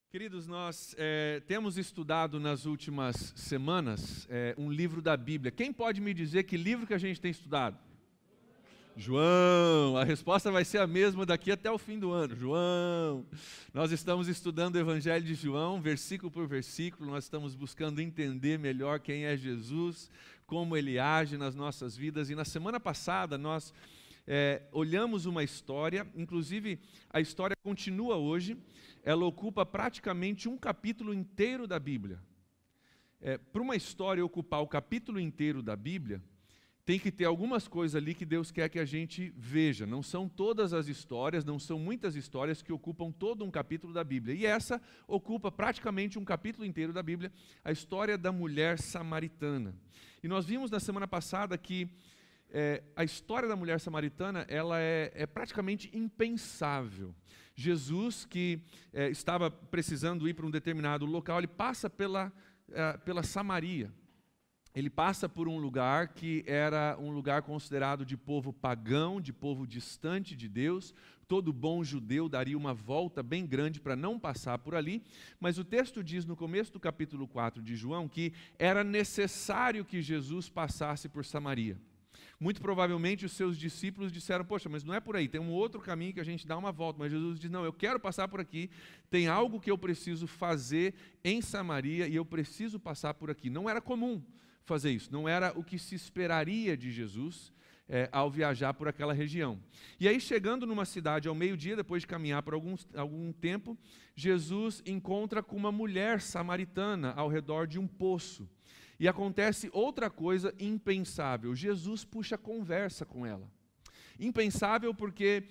Queridos, nós temos estudado nas últimas semanas um livro da Bíblia. Quem pode me dizer que livro que a gente tem estudado? João, a resposta vai ser a mesma daqui até o fim do ano. João, nós estamos estudando o Evangelho de João, versículo por versículo, nós estamos buscando entender melhor quem é Jesus, como Ele age nas nossas vidas. E na semana passada nós olhamos uma história, inclusive a história continua hoje, ela ocupa praticamente um capítulo inteiro da Bíblia. Para uma história ocupar o capítulo inteiro da Bíblia, tem que ter algumas coisas ali que Deus quer que a gente veja. Não são todas as histórias, não são muitas histórias que ocupam todo um capítulo da Bíblia. E essa ocupa praticamente um capítulo inteiro da Bíblia, a história da mulher samaritana. E nós vimos na semana passada que a história da mulher samaritana ela é praticamente impensável. Jesus, que estava precisando ir para um determinado local, ele passa pela Samaria. Ele passa por um lugar que era um lugar considerado de povo pagão, de povo distante de Deus. Todo bom judeu daria uma volta bem grande para não passar por ali. Mas o texto diz no começo do capítulo 4 de João que era necessário que Jesus passasse por Samaria. Muito provavelmente os seus discípulos disseram, poxa, mas não é por aí, tem um outro caminho que a gente dá uma volta. Mas Jesus diz, não, eu quero passar por aqui, tem algo que eu preciso fazer em Samaria e eu preciso passar por aqui. Não era comum fazer isso, não era o que se esperaria de Jesus ao viajar por aquela região. E aí, chegando numa cidade ao meio-dia, depois de caminhar por algum tempo, Jesus encontra com uma mulher samaritana ao redor de um poço. E acontece outra coisa impensável, Jesus puxa conversa com ela. Impensável porque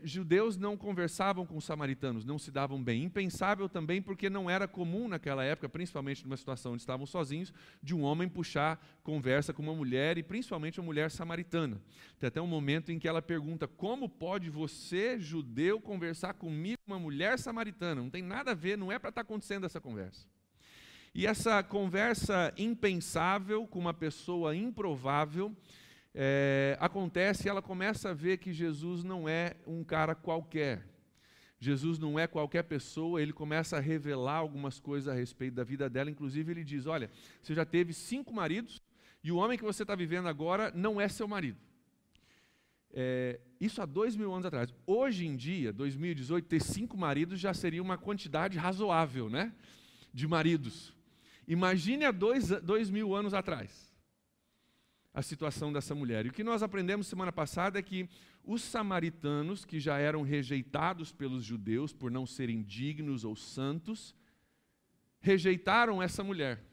judeus não conversavam com samaritanos, não se davam bem. Impensável também porque não era comum naquela época, principalmente numa situação onde estavam sozinhos, de um homem puxar conversa com uma mulher, e principalmente uma mulher samaritana. Tem até um momento em que ela pergunta, como pode você, judeu, conversar comigo, uma mulher samaritana? Não tem nada a ver, não é para estar acontecendo essa conversa. E essa conversa impensável com uma pessoa improvável, acontece e ela começa a ver que Jesus não é um cara qualquer. Jesus não é qualquer pessoa, ele começa a revelar algumas coisas a respeito da vida dela. Inclusive ele diz, olha, você já teve 5 maridos e o homem que você está vivendo agora não é seu marido. Isso há 2000 anos atrás. Hoje em dia, 2018, ter 5 maridos já seria uma quantidade razoável, né, de maridos. Imagine há 2000 anos atrás a situação dessa mulher. E o que nós aprendemos semana passada é que os samaritanos, que já eram rejeitados pelos judeus por não serem dignos ou santos, rejeitaram essa mulher.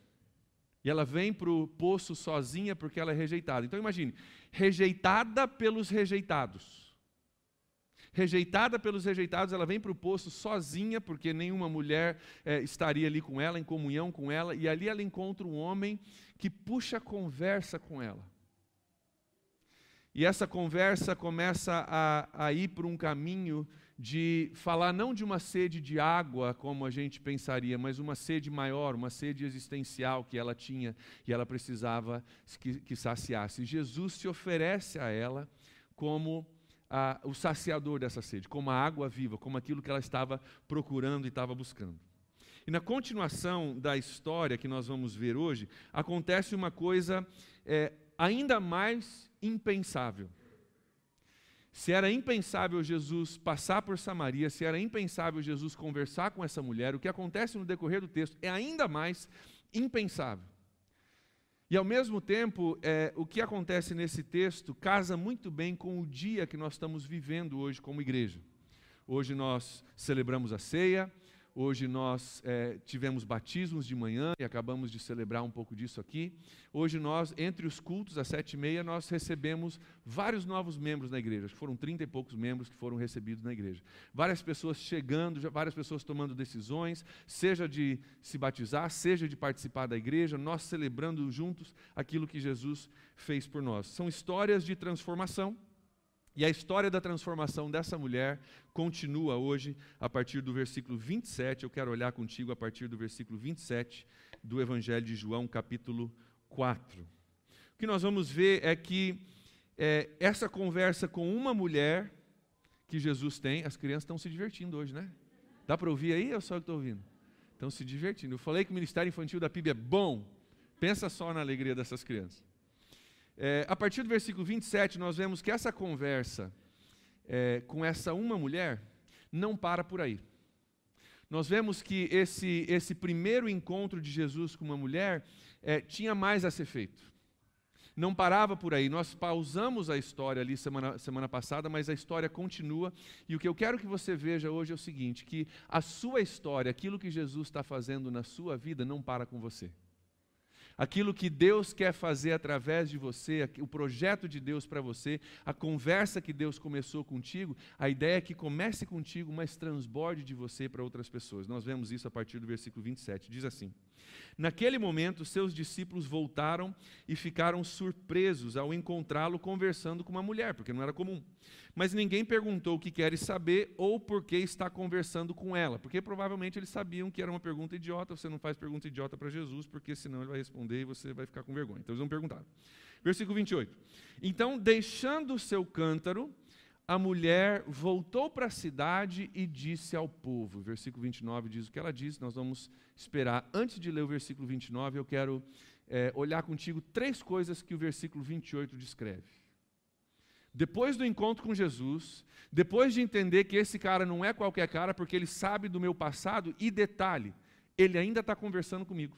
E ela vem para o poço sozinha porque ela é rejeitada. Então imagine, rejeitada pelos rejeitados. Rejeitada pelos rejeitados, ela vem para o poço sozinha, porque nenhuma mulher estaria ali com ela, em comunhão com ela, e ali ela encontra um homem que puxa conversa com ela. E essa conversa começa a ir por um caminho de falar não de uma sede de água, como a gente pensaria, mas uma sede maior, uma sede existencial que ela tinha e ela precisava que saciasse. Jesus se oferece a ela como o saciador dessa sede, como a água viva, como aquilo que ela estava procurando e estava buscando. E na continuação da história que nós vamos ver hoje, acontece uma coisa ainda mais impensável. Se era impensável Jesus passar por Samaria, se era impensável Jesus conversar com essa mulher, o que acontece no decorrer do texto é ainda mais impensável. E ao mesmo tempo, o que acontece nesse texto casa muito bem com o dia que nós estamos vivendo hoje como igreja. Hoje nós celebramos a ceia, hoje nós tivemos batismos de manhã e acabamos de celebrar um pouco disso aqui. Hoje nós, entre os cultos, às 7h30, nós recebemos vários novos membros na igreja. Acho que foram 30 e poucos membros que foram recebidos na igreja. Várias pessoas chegando, várias pessoas tomando decisões, seja de se batizar, seja de participar da igreja, nós celebrando juntos aquilo que Jesus fez por nós. São histórias de transformação. E a história da transformação dessa mulher continua hoje a partir do versículo 27. Eu quero olhar contigo a partir do versículo 27 do Evangelho de João, capítulo 4. O que nós vamos ver é que essa conversa com uma mulher que Jesus tem, as crianças estão se divertindo hoje, né? Dá para ouvir aí ou só eu estou ouvindo? Estão se divertindo. Eu falei que o Ministério Infantil da PIB é bom. Pensa só na alegria dessas crianças. A partir do versículo 27, nós vemos que essa conversa com essa uma mulher não para por aí. Nós vemos que esse primeiro encontro de Jesus com uma mulher tinha mais a ser feito. Não parava por aí. Nós pausamos a história ali semana passada, mas a história continua. E o que eu quero que você veja hoje é o seguinte, que a sua história, aquilo que Jesus está fazendo na sua vida, não para com você. Aquilo que Deus quer fazer através de você, o projeto de Deus para você, a conversa que Deus começou contigo, a ideia é que comece contigo, mas transborde de você para outras pessoas. Nós vemos isso a partir do versículo 27. Diz assim: naquele momento, seus discípulos voltaram e ficaram surpresos ao encontrá-lo conversando com uma mulher, porque não era comum. Mas ninguém perguntou o que queres saber ou por que está conversando com ela, porque provavelmente eles sabiam que era uma pergunta idiota. Você não faz pergunta idiota para Jesus, porque senão ele vai responder e você vai ficar com vergonha. Então eles vão perguntar. Versículo 28. Então, deixando o seu cântaro, a mulher voltou para a cidade e disse ao povo. Versículo 29 diz o que ela disse, nós vamos esperar. Antes de ler o versículo 29, eu quero olhar contigo 3 coisas que o versículo 28 descreve. Depois do encontro com Jesus, depois de entender que esse cara não é qualquer cara, porque ele sabe do meu passado, e detalhe, ele ainda está conversando comigo.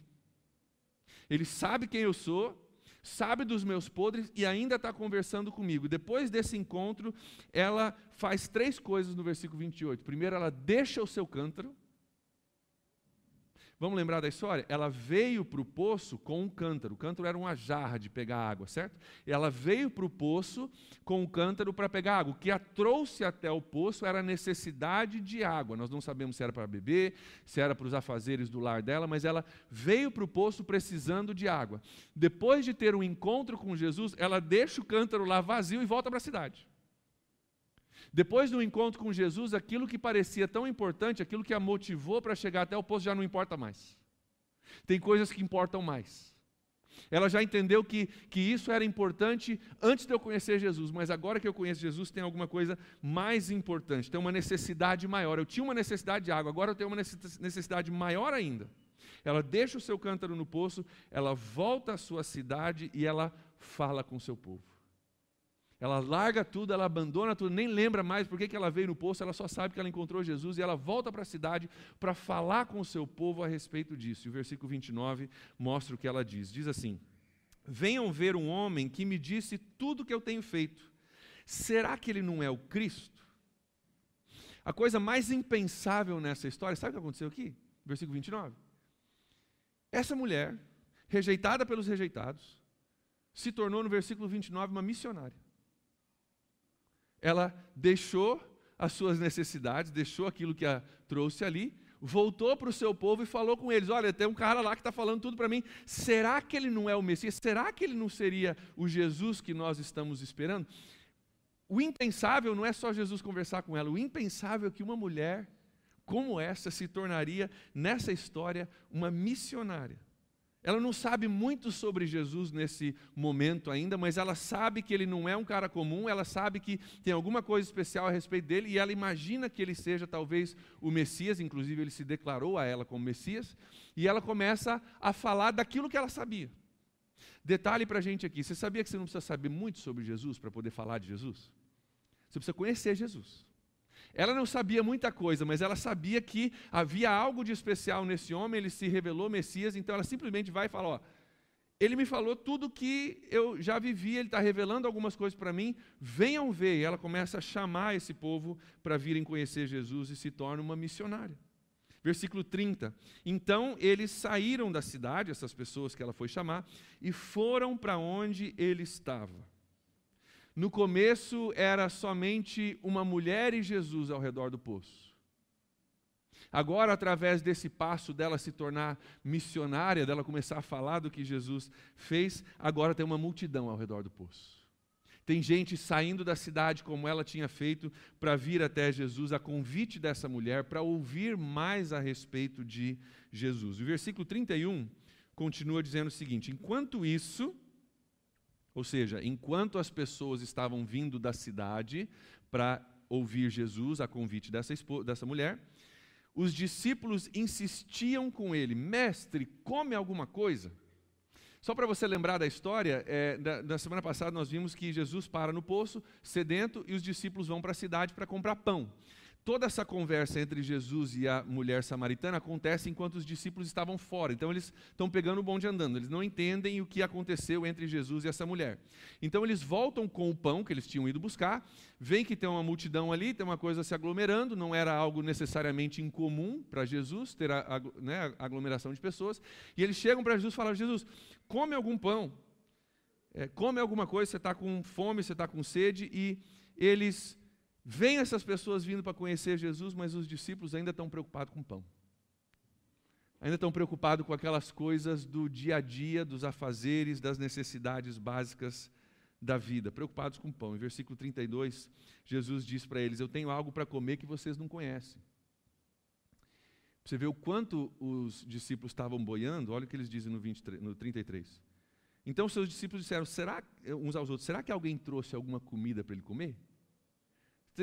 Ele sabe quem eu sou, sabe dos meus podres e ainda está conversando comigo. Depois desse encontro, ela faz 3 coisas no versículo 28. Primeiro, ela deixa o seu cântaro. Vamos lembrar da história? Ela veio para o poço com um cântaro. O cântaro era uma jarra de pegar água, certo? Ela veio para o poço com um cântaro para pegar água. O que a trouxe até o poço era a necessidade de água. Nós não sabemos se era para beber, se era para os afazeres do lar dela, mas ela veio para o poço precisando de água. Depois de ter um encontro com Jesus, ela deixa o cântaro lá vazio e volta para a cidade. Depois do encontro com Jesus, aquilo que parecia tão importante, aquilo que a motivou para chegar até o poço já não importa mais. Tem coisas que importam mais. Ela já entendeu que isso era importante antes de eu conhecer Jesus, mas agora que eu conheço Jesus, tem alguma coisa mais importante, tem uma necessidade maior. Eu tinha uma necessidade de água, agora eu tenho uma necessidade maior ainda. Ela deixa o seu cântaro no poço, ela volta à sua cidade e ela fala com o seu povo. Ela larga tudo, ela abandona tudo, nem lembra mais por que ela veio no poço, ela só sabe que ela encontrou Jesus e ela volta para a cidade para falar com o seu povo a respeito disso. E o versículo 29 mostra o que ela diz. Diz assim: venham ver um homem que me disse tudo o que eu tenho feito. Será que ele não é o Cristo? A coisa mais impensável nessa história, sabe o que aconteceu aqui? Versículo 29. Essa mulher, rejeitada pelos rejeitados, se tornou no versículo 29 uma missionária. Ela deixou as suas necessidades, deixou aquilo que a trouxe ali, voltou para o seu povo e falou com eles: olha, tem um cara lá que está falando tudo para mim, será que ele não é o Messias? Será que ele não seria o Jesus que nós estamos esperando? O impensável não é só Jesus conversar com ela, o impensável é que uma mulher como essa se tornaria, nessa história, uma missionária. Ela não sabe muito sobre Jesus nesse momento ainda, mas ela sabe que ele não é um cara comum, ela sabe que tem alguma coisa especial a respeito dele, e ela imagina que ele seja talvez o Messias, inclusive ele se declarou a ela como Messias, e ela começa a falar daquilo que ela sabia. Detalhe para a gente aqui, você sabia que você não precisa saber muito sobre Jesus para poder falar de Jesus? Você precisa conhecer Jesus. Ela não sabia muita coisa, mas ela sabia que havia algo de especial nesse homem, ele se revelou Messias, então ela simplesmente vai e fala: ó, ele me falou tudo que eu já vivi, ele está revelando algumas coisas para mim, venham ver. E ela começa a chamar esse povo para virem conhecer Jesus e se torna uma missionária. Versículo 30, então eles saíram da cidade, essas pessoas que ela foi chamar, e foram para onde ele estava. No começo era somente uma mulher e Jesus ao redor do poço. Agora, através desse passo dela se tornar missionária, dela começar a falar do que Jesus fez, agora tem uma multidão ao redor do poço. Tem gente saindo da cidade como ela tinha feito para vir até Jesus, a convite dessa mulher, para ouvir mais a respeito de Jesus. O versículo 31 continua dizendo o seguinte: enquanto isso, ou seja, enquanto as pessoas estavam vindo da cidade para ouvir Jesus, a convite dessa mulher, os discípulos insistiam com ele: mestre, come alguma coisa. Só para você lembrar da história, da semana passada nós vimos que Jesus para no poço, sedento, e os discípulos vão para a cidade para comprar pão. Toda essa conversa entre Jesus e a mulher samaritana acontece enquanto os discípulos estavam fora. Então eles estão pegando o bonde andando, eles não entendem o que aconteceu entre Jesus e essa mulher. Então eles voltam com o pão que eles tinham ido buscar, veem que tem uma multidão ali, tem uma coisa se aglomerando, não era algo necessariamente incomum para Jesus ter a aglomeração de pessoas, e eles chegam para Jesus e falam: Jesus, come algum pão, come alguma coisa, você está com fome, você está com sede, e eles... Vêm essas pessoas vindo para conhecer Jesus, mas os discípulos ainda estão preocupados com o pão. Ainda estão preocupados com aquelas coisas do dia a dia, dos afazeres, das necessidades básicas da vida. Preocupados com o pão. Em versículo 32, Jesus diz para eles: eu tenho algo para comer que vocês não conhecem. Você vê o quanto os discípulos estavam boiando, olha o que eles dizem no 33. Então seus discípulos disseram uns aos outros: será que alguém trouxe alguma comida para ele comer?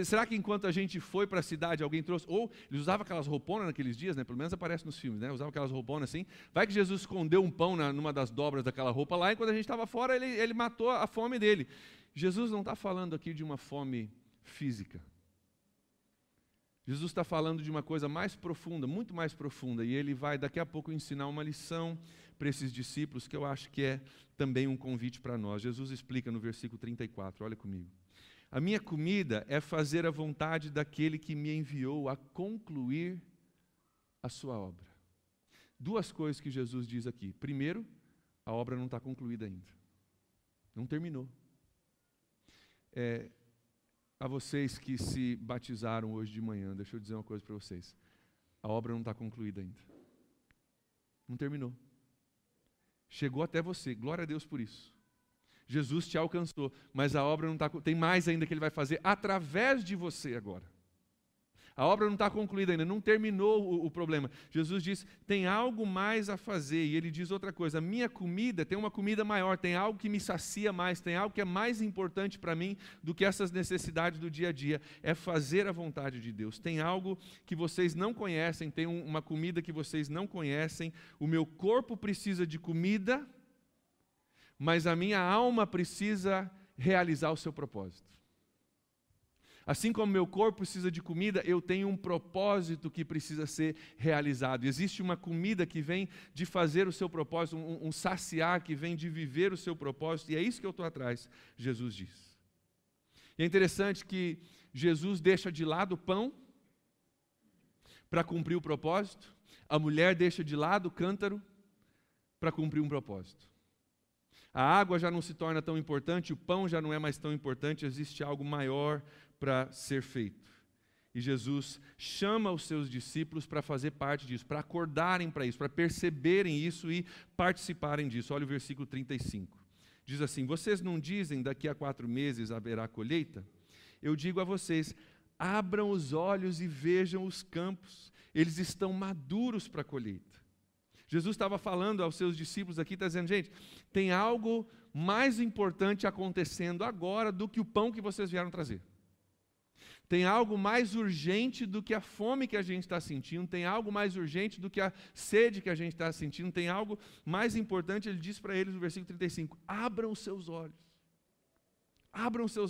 Será que enquanto a gente foi para a cidade, alguém trouxe? Ou eles usavam aquelas rouponas naqueles dias, né? Pelo menos aparece nos filmes, né? Usavam aquelas rouponas assim. Vai que Jesus escondeu um pão numa das dobras daquela roupa lá, e quando a gente estava fora, ele matou a fome dele. Jesus não está falando aqui de uma fome física. Jesus está falando de uma coisa mais profunda, muito mais profunda, e ele vai daqui a pouco ensinar uma lição para esses discípulos, que eu acho que é também um convite para nós. Jesus explica no versículo 34, olha comigo. A minha comida é fazer a vontade daquele que me enviou a concluir a sua obra. Duas coisas que Jesus diz aqui. Primeiro, a obra não está concluída ainda. Não terminou. A vocês que se batizaram hoje de manhã, deixa eu dizer uma coisa para vocês. A obra não está concluída ainda. Não terminou. Chegou até você, glória a Deus por isso. Jesus te alcançou, mas a obra não está... Tem mais ainda que Ele vai fazer através de você agora. A obra não está concluída ainda, não terminou o problema. Jesus diz, tem algo mais a fazer, e Ele diz outra coisa, a minha comida tem uma comida maior, tem algo que me sacia mais, tem algo que é mais importante para mim do que essas necessidades do dia a dia, é fazer a vontade de Deus. Tem algo que vocês não conhecem, tem uma comida que vocês não conhecem, o meu corpo precisa de comida, mas a minha alma precisa realizar o seu propósito. Assim como meu corpo precisa de comida, eu tenho um propósito que precisa ser realizado. Existe uma comida que vem de fazer o seu propósito, um saciar que vem de viver o seu propósito, e é isso que eu estou atrás, Jesus diz. E é interessante que Jesus deixa de lado o pão para cumprir o propósito, a mulher deixa de lado o cântaro para cumprir um propósito. A água já não se torna tão importante, o pão já não é mais tão importante, existe algo maior para ser feito. E Jesus chama os seus discípulos para fazer parte disso, para acordarem para isso, para perceberem isso e participarem disso. Olha o versículo 35. Diz assim, vocês não dizem daqui a 4 meses haverá colheita? Eu digo a vocês, abram os olhos e vejam os campos, eles estão maduros para a colheita. Jesus estava falando aos seus discípulos aqui, está dizendo, gente, tem algo mais importante acontecendo agora do que o pão que vocês vieram trazer. Tem algo mais urgente do que a fome que a gente está sentindo, tem algo mais urgente do que a sede que a gente está sentindo, tem algo mais importante, ele diz para eles no versículo 35, abram os seus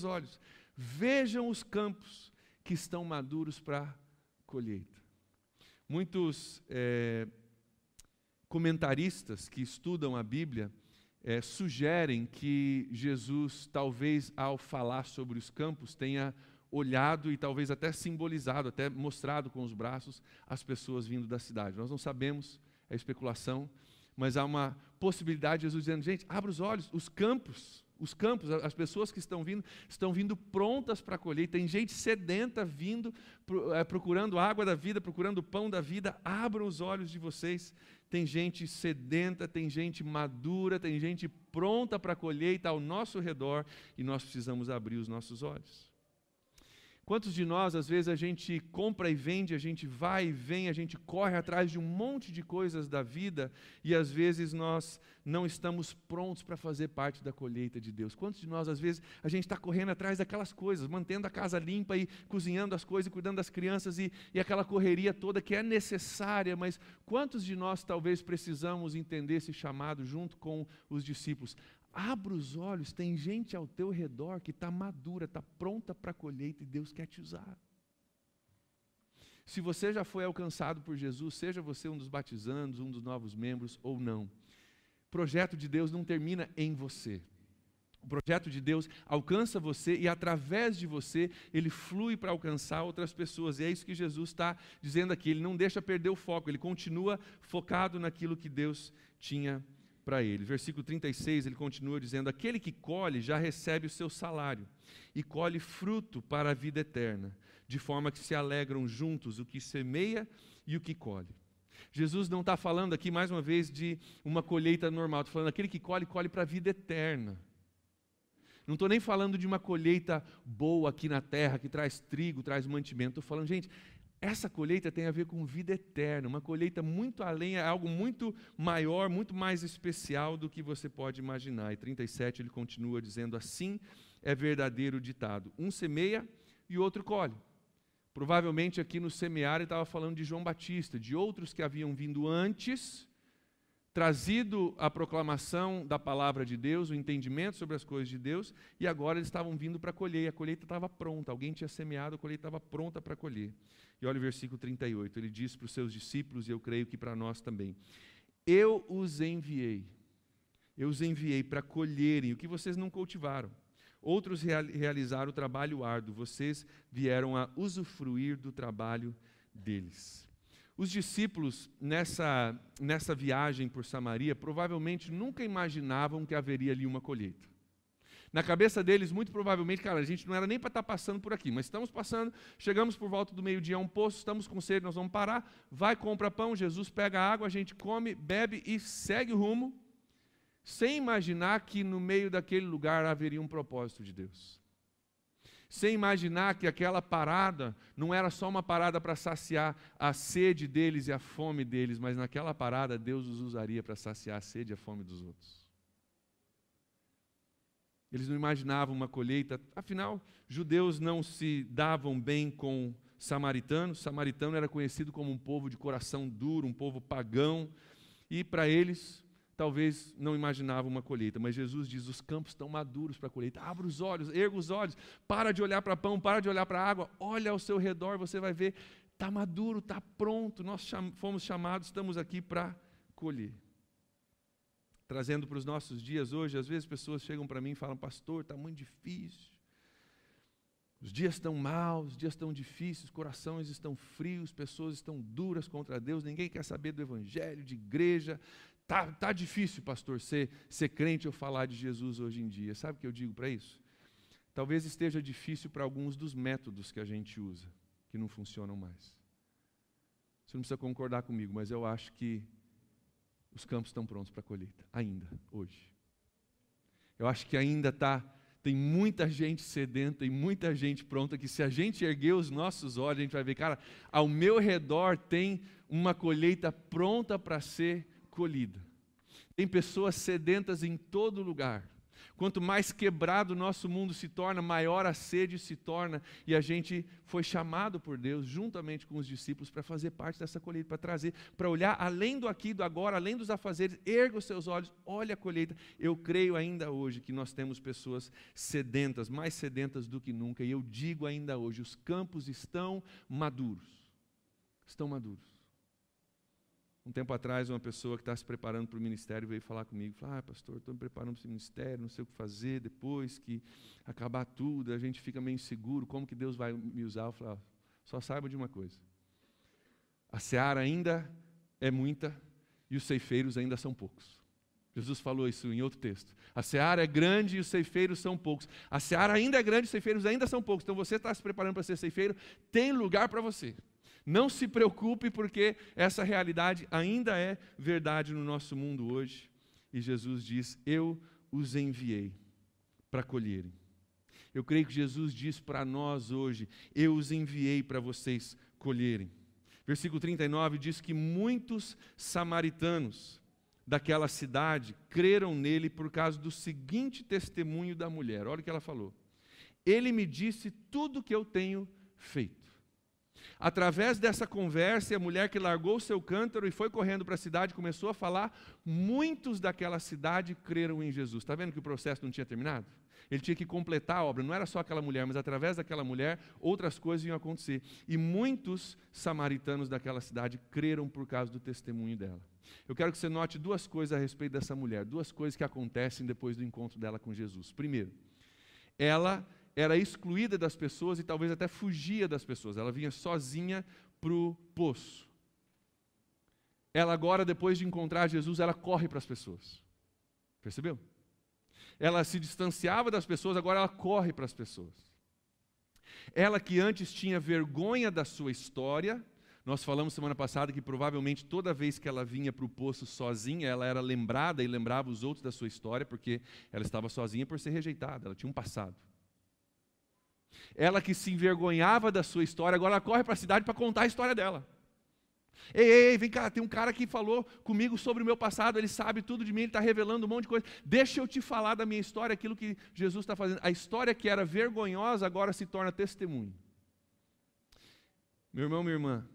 olhos, vejam os campos que estão maduros para a colheita. Muitos comentaristas que estudam a Bíblia sugerem que Jesus, talvez ao falar sobre os campos, tenha olhado e talvez até simbolizado, até mostrado com os braços as pessoas vindo da cidade. Nós não sabemos, é especulação, mas há uma possibilidade de Jesus dizendo, gente, abra os olhos, os campos, as pessoas que estão vindo prontas para colher, tem gente sedenta vindo, procurando água da vida, procurando o pão da vida, abram os olhos de vocês, tem gente sedenta, tem gente madura, tem gente pronta para a colheita ao nosso redor, e nós precisamos abrir os nossos olhos. Quantos de nós, às vezes, a gente compra e vende, a gente vai e vem, a gente corre atrás de um monte de coisas da vida e, às vezes, nós não estamos prontos para fazer parte da colheita de Deus? Quantos de nós, às vezes, a gente está correndo atrás daquelas coisas, mantendo a casa limpa e cozinhando as coisas e cuidando das crianças e aquela correria toda que é necessária, mas quantos de nós talvez precisamos entender esse chamado junto com os discípulos? Abra os olhos, tem gente ao teu redor que está madura, está pronta para a colheita e Deus quer te usar. Se você já foi alcançado por Jesus, seja você um dos batizandos, um dos novos membros ou não, o projeto de Deus não termina em você. O projeto de Deus alcança você e através de você, ele flui para alcançar outras pessoas. E é isso que Jesus está dizendo aqui, ele não deixa perder o foco, ele continua focado naquilo que Deus tinha para ele. Versículo 36, ele continua dizendo: aquele que colhe já recebe o seu salário e colhe fruto para a vida eterna, de forma que se alegram juntos o que semeia e o que colhe. Jesus não está falando aqui, mais uma vez, de uma colheita normal, está falando aquele que colhe, colhe para a vida eterna. Não estou nem falando de uma colheita boa aqui na terra, que traz trigo, traz mantimento. Estou falando, gente, essa colheita tem a ver com vida eterna, uma colheita muito além, é algo muito maior, muito mais especial do que você pode imaginar. E 37 ele continua dizendo: assim é verdadeiro o ditado, um semeia e o outro colhe. Provavelmente aqui no semear ele estava falando de João Batista, de outros que haviam vindo antes, trazido a proclamação da palavra de Deus, o entendimento sobre as coisas de Deus, e agora eles estavam vindo para colher, a colheita estava pronta, alguém tinha semeado, a colheita estava pronta para colher. E olha o versículo 38, ele diz para os seus discípulos, e eu creio que para nós também: eu os enviei para colherem o que vocês não cultivaram. Outros realizaram o trabalho árduo, vocês vieram a usufruir do trabalho deles. Os discípulos, nessa viagem por Samaria, provavelmente nunca imaginavam que haveria ali uma colheita. Na cabeça deles, muito provavelmente, cara, a gente não era nem para estar passando por aqui, mas estamos passando, chegamos por volta do meio-dia a um poço, estamos com sede, nós vamos parar, vai, compra pão, Jesus pega a água, a gente come, bebe e segue o rumo, sem imaginar que no meio daquele lugar haveria um propósito de Deus. Sem imaginar que aquela parada não era só uma parada para saciar a sede deles e a fome deles, mas naquela parada Deus os usaria para saciar a sede e a fome dos outros. Eles não imaginavam uma colheita, afinal, judeus não se davam bem com samaritanos. Samaritano era conhecido como um povo de coração duro, um povo pagão, e para eles, talvez não imaginavam uma colheita, mas Jesus diz: os campos estão maduros para a colheita. Abra os olhos, erga os olhos, para de olhar para pão, para de olhar para água, olha ao seu redor, você vai ver, está maduro, está pronto, nós fomos chamados, estamos aqui para colher. Trazendo para os nossos dias hoje, às vezes pessoas chegam para mim e falam: pastor, está muito difícil, os dias estão maus, os dias estão difíceis, os corações estão frios, pessoas estão duras contra Deus, ninguém quer saber do evangelho, de igreja, tá difícil, pastor, ser crente ou falar de Jesus hoje em dia. Sabe o que eu digo para isso? Talvez esteja difícil para alguns dos métodos que a gente usa, que não funcionam mais. Você não precisa concordar comigo, mas eu acho que os campos estão prontos para a colheita, ainda, hoje. Eu acho que ainda tem muita gente sedenta e muita gente pronta, que se a gente erguer os nossos olhos, a gente vai ver, cara, ao meu redor tem uma colheita pronta para ser colhida. Tem pessoas sedentas em todo lugar. Quanto mais quebrado o nosso mundo se torna, maior a sede se torna, e a gente foi chamado por Deus, juntamente com os discípulos, para fazer parte dessa colheita, para trazer, para olhar além do aqui e do agora, além dos afazeres, erga os seus olhos, olha a colheita. Eu creio ainda hoje que nós temos pessoas sedentas, mais sedentas do que nunca, e eu digo ainda hoje, os campos estão maduros. Estão maduros. Um tempo atrás, uma pessoa que está se preparando para o ministério veio falar comigo, falou: pastor, estou me preparando para esse ministério, não sei o que fazer, depois que acabar tudo, a gente fica meio inseguro, como que Deus vai me usar? Eu falei: só saiba de uma coisa, a seara ainda é muita e os ceifeiros ainda são poucos. Jesus falou isso em outro texto. A seara é grande e os ceifeiros são poucos. A seara ainda é grande e os ceifeiros ainda são poucos. Então você está se preparando para ser ceifeiro, tem lugar para você. Não se preocupe, porque essa realidade ainda é verdade no nosso mundo hoje. E Jesus diz: eu os enviei para colherem. Eu creio que Jesus diz para nós hoje: eu os enviei para vocês colherem. Versículo 39 diz que muitos samaritanos daquela cidade creram nele por causa do seguinte testemunho da mulher. Olha o que ela falou: ele me disse tudo o que eu tenho feito. Através dessa conversa, a mulher que largou o seu cântaro e foi correndo para a cidade, começou a falar, muitos daquela cidade creram em Jesus. Está vendo que o processo não tinha terminado? Ele tinha que completar a obra, não era só aquela mulher, mas através daquela mulher, outras coisas iam acontecer. E muitos samaritanos daquela cidade creram por causa do testemunho dela. Eu quero que você note duas coisas a respeito dessa mulher, duas coisas que acontecem depois do encontro dela com Jesus. Primeiro, ela era excluída das pessoas e talvez até fugia das pessoas. Ela vinha sozinha para o poço. Ela agora, depois de encontrar Jesus, ela corre para as pessoas. Percebeu? Ela se distanciava das pessoas, agora ela corre para as pessoas. Ela que antes tinha vergonha da sua história, nós falamos semana passada que provavelmente toda vez que ela vinha para o poço sozinha, ela era lembrada e lembrava os outros da sua história, porque ela estava sozinha por ser rejeitada, ela tinha um passado. Ela que se envergonhava da sua história, agora ela corre para a cidade para contar a história dela. Ei, vem cá, tem um cara que falou comigo sobre o meu passado, ele sabe tudo de mim, ele está revelando um monte de coisa. Deixa eu te falar da minha história, aquilo que Jesus está fazendo. A história que era vergonhosa agora se torna testemunho. Meu irmão, minha irmã,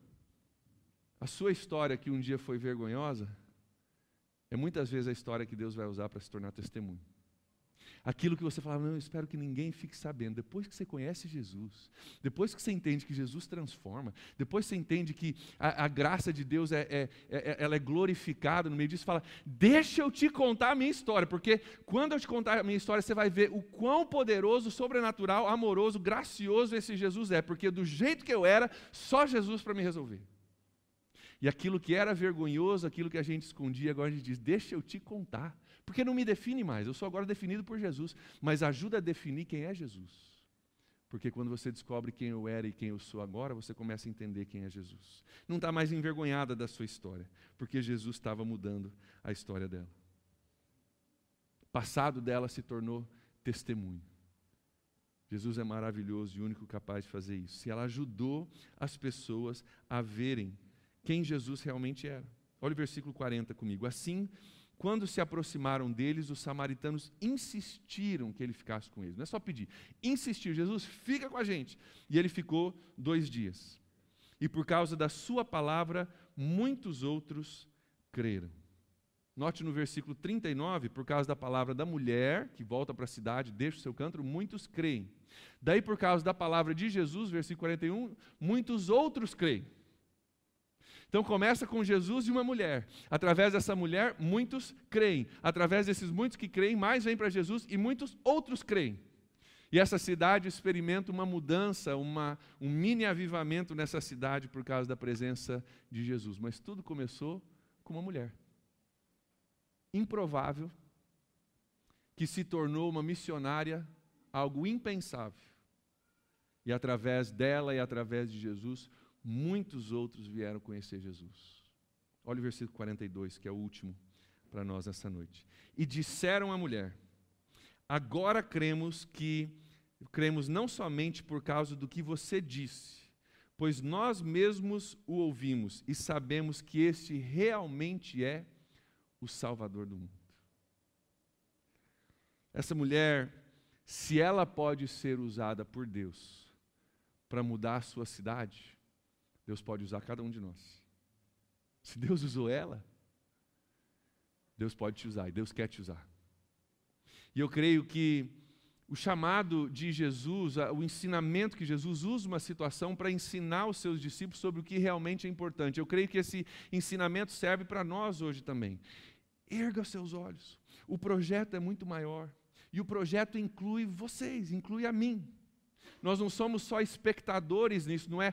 a sua história que um dia foi vergonhosa, é muitas vezes a história que Deus vai usar para se tornar testemunho. Aquilo que você falava, não, eu espero que ninguém fique sabendo. Depois que você conhece Jesus, depois que você entende que Jesus transforma, depois que você entende que a graça de Deus ela é glorificada no meio disso, fala, deixa eu te contar a minha história, porque quando eu te contar a minha história, você vai ver o quão poderoso, sobrenatural, amoroso, gracioso esse Jesus é, porque do jeito que eu era, só Jesus para me resolver. E aquilo que era vergonhoso, aquilo que a gente escondia, agora a gente diz, deixa eu te contar. Porque não me define mais, eu sou agora definido por Jesus, mas ajuda a definir quem é Jesus. Porque quando você descobre quem eu era e quem eu sou agora, você começa a entender quem é Jesus. Não está mais envergonhada da sua história, porque Jesus estava mudando a história dela. O passado dela se tornou testemunho. Jesus é maravilhoso e único capaz de fazer isso. Se ela ajudou as pessoas a verem quem Jesus realmente era. Olha o versículo 40 comigo. Assim, quando se aproximaram deles, os samaritanos insistiram que ele ficasse com eles. Não é só pedir, insistir, Jesus, fica com a gente. E ele ficou 2 dias. E por causa da sua palavra, muitos outros creram. Note no versículo 39, por causa da palavra da mulher, que volta para a cidade, deixa o seu cântaro, muitos creem. Daí, por causa da palavra de Jesus, versículo 41, muitos outros creem. Então começa com Jesus e uma mulher. Através dessa mulher, muitos creem. Através desses muitos que creem, mais vêm para Jesus e muitos outros creem. E essa cidade experimenta uma mudança, um mini avivamento nessa cidade por causa da presença de Jesus. Mas tudo começou com uma mulher. Improvável, que se tornou uma missionária, algo impensável. E através dela e através de Jesus, muitos outros vieram conhecer Jesus. Olha o versículo 42, que é o último para nós nessa noite. E disseram à mulher, agora cremos não somente por causa do que você disse, pois nós mesmos o ouvimos e sabemos que este realmente é o Salvador do mundo. Essa mulher, se ela pode ser usada por Deus para mudar a sua cidade, Deus pode usar cada um de nós. Se Deus usou ela, Deus pode te usar e Deus quer te usar. E eu creio que o chamado de Jesus, o ensinamento que Jesus usa uma situação para ensinar os seus discípulos sobre o que realmente é importante. Eu creio que esse ensinamento serve para nós hoje também. Erga seus olhos. O projeto é muito maior. E o projeto inclui vocês, inclui a mim. Nós não somos só espectadores nisso, não é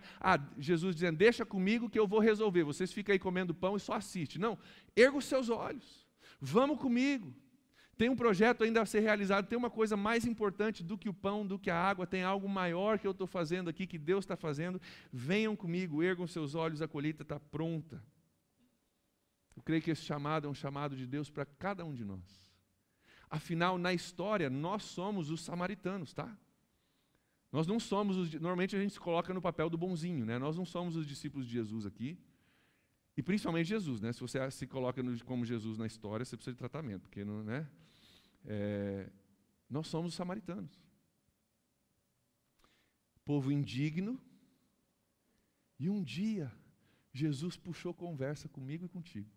Jesus dizendo, deixa comigo que eu vou resolver, vocês ficam aí comendo pão e só assistem. Não, erga os seus olhos, vamos comigo. Tem um projeto ainda a ser realizado, tem uma coisa mais importante do que o pão, do que a água, tem algo maior que eu estou fazendo aqui, que Deus está fazendo. Venham comigo, ergam seus olhos, a colheita está pronta. Eu creio que esse chamado é um chamado de Deus para cada um de nós. Afinal, na história, nós somos os samaritanos, tá? Nós não somos normalmente a gente se coloca no papel do bonzinho, né? Nós não somos os discípulos de Jesus aqui. E principalmente Jesus, né? Se você se coloca como Jesus na história, você precisa de tratamento, porque não, né? Nós somos os samaritanos. Povo indigno. E um dia, Jesus puxou conversa comigo e contigo.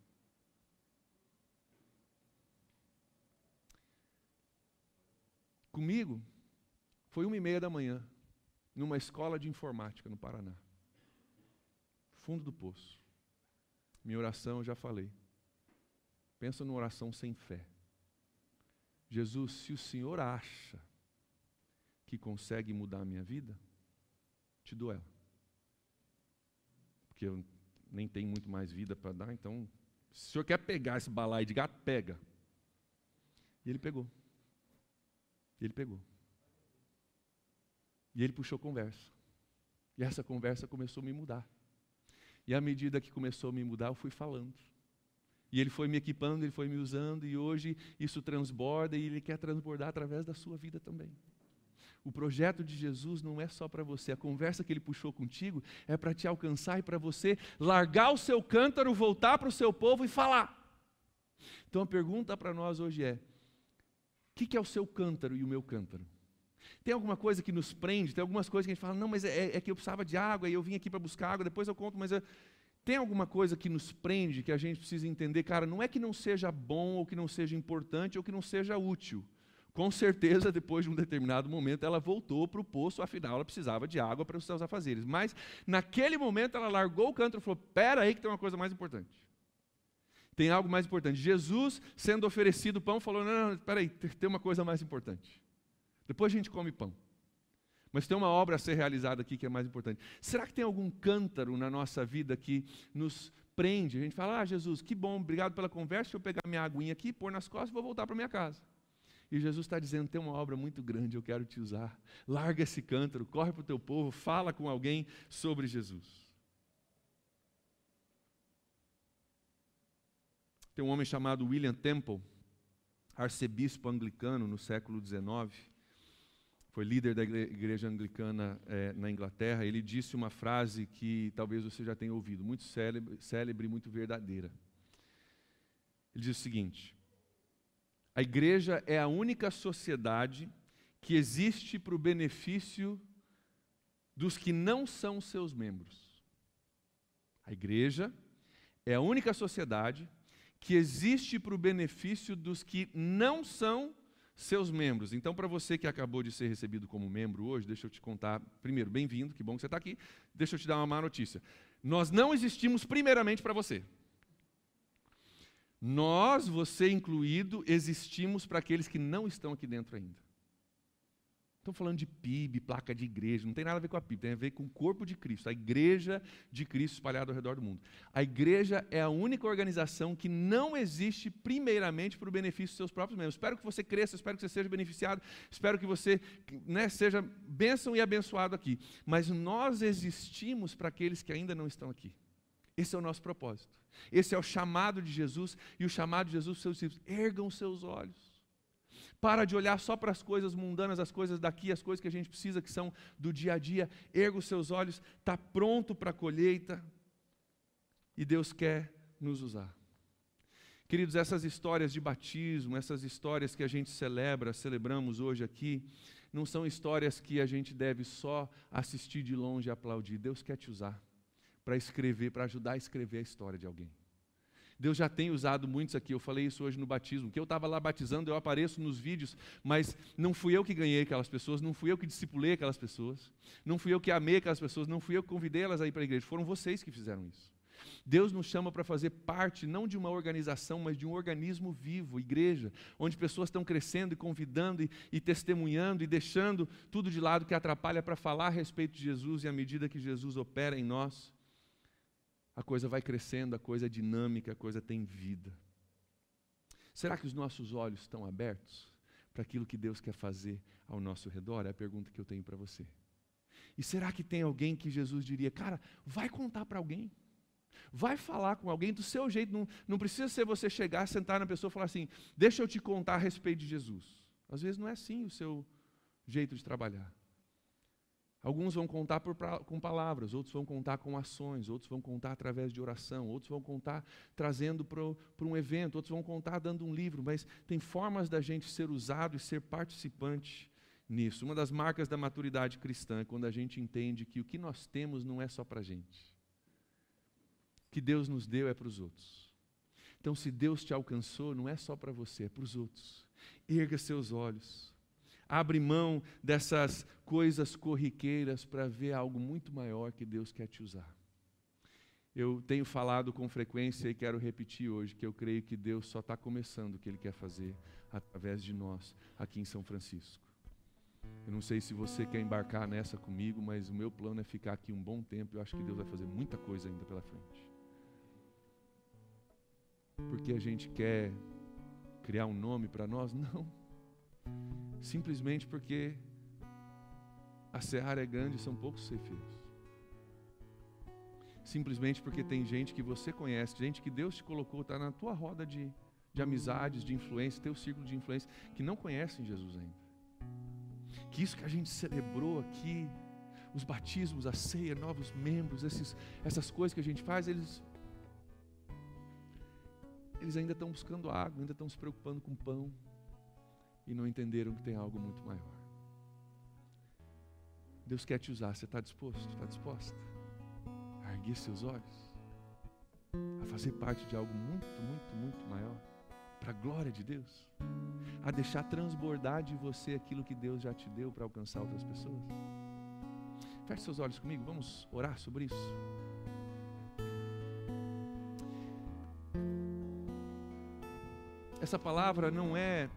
Comigo, foi 1h30 da manhã, numa escola de informática no Paraná. Fundo do poço. Minha oração eu já falei. Pensa numa oração sem fé. Jesus, se o Senhor acha que consegue mudar a minha vida, te dou ela. Porque eu nem tenho muito mais vida para dar, então, se o Senhor quer pegar esse balaio de gato, pega. E ele pegou. E ele pegou. E ele puxou conversa. E essa conversa começou a me mudar. E à medida que começou a me mudar, eu fui falando. E ele foi me equipando, ele foi me usando, e hoje isso transborda, e ele quer transbordar através da sua vida também. O projeto de Jesus não é só para você, a conversa que ele puxou contigo é para te alcançar e para você largar o seu cântaro, voltar para o seu povo e falar. Então a pergunta para nós hoje é: o que é o seu cântaro e o meu cântaro? Tem alguma coisa que nos prende? Tem algumas coisas que a gente fala, não, mas é que eu precisava de água e eu vim aqui para buscar água, depois eu conto, mas tem alguma coisa que nos prende, que a gente precisa entender? Cara, não é que não seja bom, ou que não seja importante, ou que não seja útil. Com certeza, depois de um determinado momento, ela voltou para o poço, afinal ela precisava de água para os seus afazeres. Mas, naquele momento, ela largou o cântaro e falou, espera aí que tem uma coisa mais importante. Tem algo mais importante. Jesus, sendo oferecido pão, falou, não, espera aí, tem uma coisa mais importante. Depois a gente come pão. Mas tem uma obra a ser realizada aqui que é mais importante. Será que tem algum cântaro na nossa vida que nos prende? A gente fala, Jesus, que bom, obrigado pela conversa, deixa eu pegar minha aguinha aqui, pôr nas costas e vou voltar para minha casa. E Jesus está dizendo, tem uma obra muito grande, eu quero te usar. Larga esse cântaro, corre para o teu povo, fala com alguém sobre Jesus. Tem um homem chamado William Temple, arcebispo anglicano no século XIX, foi líder da igreja anglicana na Inglaterra. Ele disse uma frase que talvez você já tenha ouvido, muito célebre e muito verdadeira. Ele diz o seguinte: a igreja é a única sociedade que existe para o benefício dos que não são seus membros. A igreja é a única sociedade que existe para o benefício dos que não são seus membros. Então, para você que acabou de ser recebido como membro hoje, deixa eu te contar, primeiro, bem-vindo, que bom que você está aqui. Deixa eu te dar uma má notícia. Nós não existimos primeiramente para você. Nós, você incluído, existimos para aqueles que não estão aqui dentro ainda. Estamos falando de PIB, placa de igreja, não tem nada a ver com a PIB, tem a ver com o corpo de Cristo, a igreja de Cristo espalhada ao redor do mundo. A igreja é a única organização que não existe primeiramente para o benefício dos seus próprios membros. Espero que você cresça, espero que você seja beneficiado, espero que você seja bênção e abençoado aqui. Mas nós existimos para aqueles que ainda não estão aqui. Esse é o nosso propósito. Esse é o chamado de Jesus, e o chamado de Jesus para os seus discípulos: ergam os seus olhos. Para de olhar só para as coisas mundanas, as coisas daqui, as coisas que a gente precisa, que são do dia a dia. Erga os seus olhos, está pronto para a colheita, e Deus quer nos usar. Queridos, essas histórias de batismo, essas histórias que a gente celebramos hoje aqui, não são histórias que a gente deve só assistir de longe e aplaudir. Deus quer te usar para escrever, para ajudar a escrever a história de alguém. Deus já tem usado muitos aqui, eu falei isso hoje no batismo, que eu estava lá batizando, eu apareço nos vídeos, mas não fui eu que ganhei aquelas pessoas, não fui eu que discipulei aquelas pessoas, não fui eu que amei aquelas pessoas, não fui eu que convidei elas a ir para a igreja, foram vocês que fizeram isso. Deus nos chama para fazer parte, não de uma organização, mas de um organismo vivo, igreja, onde pessoas estão crescendo e convidando e testemunhando e deixando tudo de lado que atrapalha para falar a respeito de Jesus, e à medida que Jesus opera em nós, a coisa vai crescendo, a coisa é dinâmica, a coisa tem vida. Será que os nossos olhos estão abertos para aquilo que Deus quer fazer ao nosso redor? É a pergunta que eu tenho para você. E será que tem alguém que Jesus diria, cara, vai contar para alguém? Vai falar com alguém do seu jeito, não precisa ser você chegar, sentar na pessoa e falar assim, deixa eu te contar a respeito de Jesus. Às vezes não é assim o seu jeito de trabalhar. Alguns vão contar com palavras, outros vão contar com ações, outros vão contar através de oração, outros vão contar trazendo para um evento, outros vão contar dando um livro, mas tem formas da gente ser usado e ser participante nisso. Uma das marcas da maturidade cristã é quando a gente entende que o que nós temos não é só para a gente. O que Deus nos deu é para os outros. Então, se Deus te alcançou, não é só para você, é para os outros. Erga seus olhos. Abre mão dessas coisas corriqueiras para ver algo muito maior que Deus quer te usar. Eu tenho falado com frequência e quero repetir hoje que eu creio que Deus só está começando o que Ele quer fazer através de nós aqui em São Francisco. Eu não sei se você quer embarcar nessa comigo, mas o meu plano é ficar aqui um bom tempo. Eu acho que Deus vai fazer muita coisa ainda pela frente. Porque a gente quer criar um nome para nós? Não. Simplesmente porque a seara é grande e são poucos ceifeiros. Simplesmente porque tem gente que você conhece, gente que Deus te colocou, está na tua roda de amizades, de influência, teu círculo de influência, que não conhecem Jesus ainda. Que isso que a gente celebrou aqui, os batismos, a ceia, novos membros, essas coisas que a gente faz, eles ainda estão buscando água, ainda estão se preocupando com pão. E não entenderam que tem algo muito maior. Deus quer te usar, você está disposto? Está disposta? A erguer seus olhos? A fazer parte de algo muito, muito, muito maior? Para a glória de Deus? A deixar transbordar de você aquilo que Deus já te deu para alcançar outras pessoas? Feche seus olhos comigo, vamos orar sobre isso. Essa palavra não é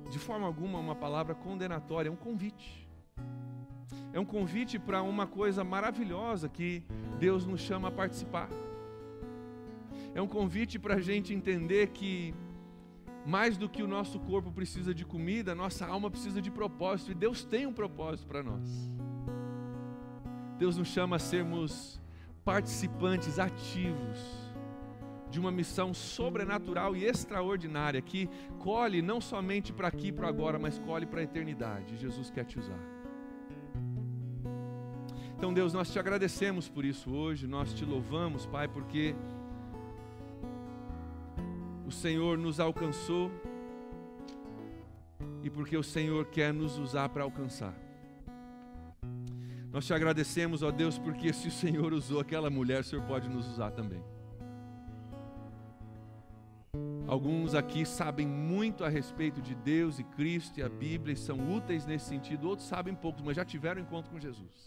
de forma alguma uma palavra condenatória, é um convite. É um convite para uma coisa maravilhosa que Deus nos chama a participar. É um convite para a gente entender que mais do que o nosso corpo precisa de comida, nossa alma precisa de propósito, e Deus tem um propósito para nós. Deus nos chama a sermos participantes ativos de uma missão sobrenatural e extraordinária, que colhe não somente para aqui e para agora, mas colhe para a eternidade. Jesus quer te usar. Então, Deus, nós te agradecemos por isso hoje, nós te louvamos, Pai, porque o Senhor nos alcançou e porque o Senhor quer nos usar para alcançar. Nós te agradecemos, ó Deus, porque se o Senhor usou aquela mulher, o Senhor pode nos usar também. Alguns aqui sabem muito a respeito de Deus e Cristo e a Bíblia e são úteis nesse sentido, outros sabem pouco, mas já tiveram encontro com Jesus.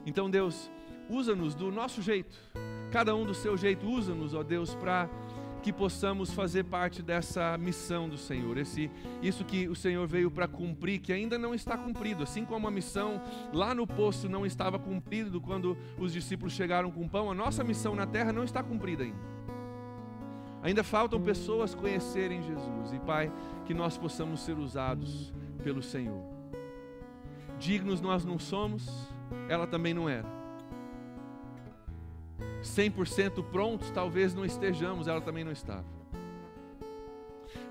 Então, Deus, usa-nos do nosso jeito, cada um do seu jeito, usa-nos, ó Deus, para que possamos fazer parte dessa missão do Senhor, isso que o Senhor veio para cumprir, que ainda não está cumprido, assim como a missão lá no poço não estava cumprida quando os discípulos chegaram com pão, a nossa missão na terra não está cumprida ainda. Ainda faltam pessoas conhecerem Jesus, e Pai, que nós possamos ser usados pelo Senhor. Dignos nós não somos, ela também não era. 100% prontos talvez não estejamos, ela também não estava.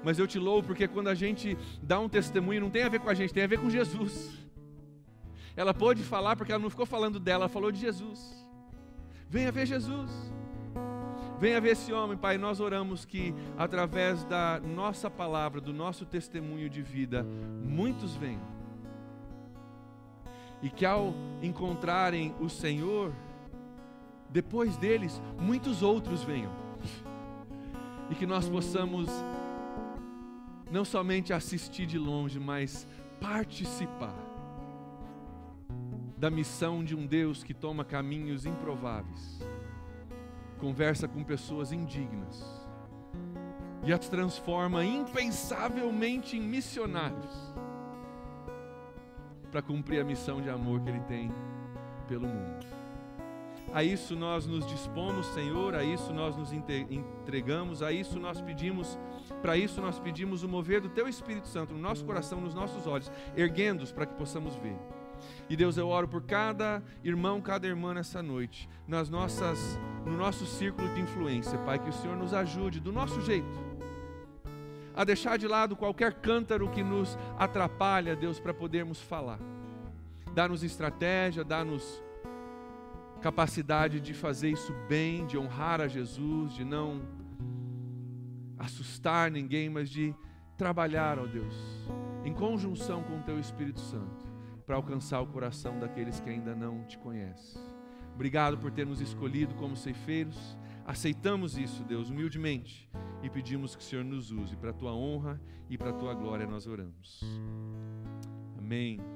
Mas eu te louvo porque quando a gente dá um testemunho, não tem a ver com a gente, tem a ver com Jesus. Ela pôde falar porque ela não ficou falando dela, ela falou de Jesus. Venha ver Jesus. Venha ver esse homem, Pai. Nós oramos que através da nossa palavra, do nosso testemunho de vida, muitos venham. E que ao encontrarem o Senhor, depois deles, muitos outros venham. E que nós possamos não somente assistir de longe, mas participar da missão de um Deus que toma caminhos improváveis, conversa com pessoas indignas e as transforma impensavelmente em missionários para cumprir a missão de amor que Ele tem pelo mundo. A isso nós nos dispomos, Senhor, a isso nós nos entregamos, a isso nós pedimos, para isso nós pedimos o mover do Teu Espírito Santo no nosso coração, nos nossos olhos, erguendo-os para que possamos ver. E Deus, eu oro por cada irmão, cada irmã nessa noite, no nosso círculo de influência, Pai, que o Senhor nos ajude do nosso jeito, a deixar de lado qualquer cântaro que nos atrapalha, Deus, para podermos falar. Dá-nos estratégia, dá-nos capacidade de fazer isso bem, de honrar a Jesus, de não assustar ninguém, mas de trabalhar, ó Deus, em conjunção com o Teu Espírito Santo, para alcançar o coração daqueles que ainda não Te conhecem. Obrigado por ter nos escolhido como ceifeiros. Aceitamos isso, Deus, humildemente, e pedimos que o Senhor nos use para a Tua honra e para a Tua glória. Nós oramos. Amém.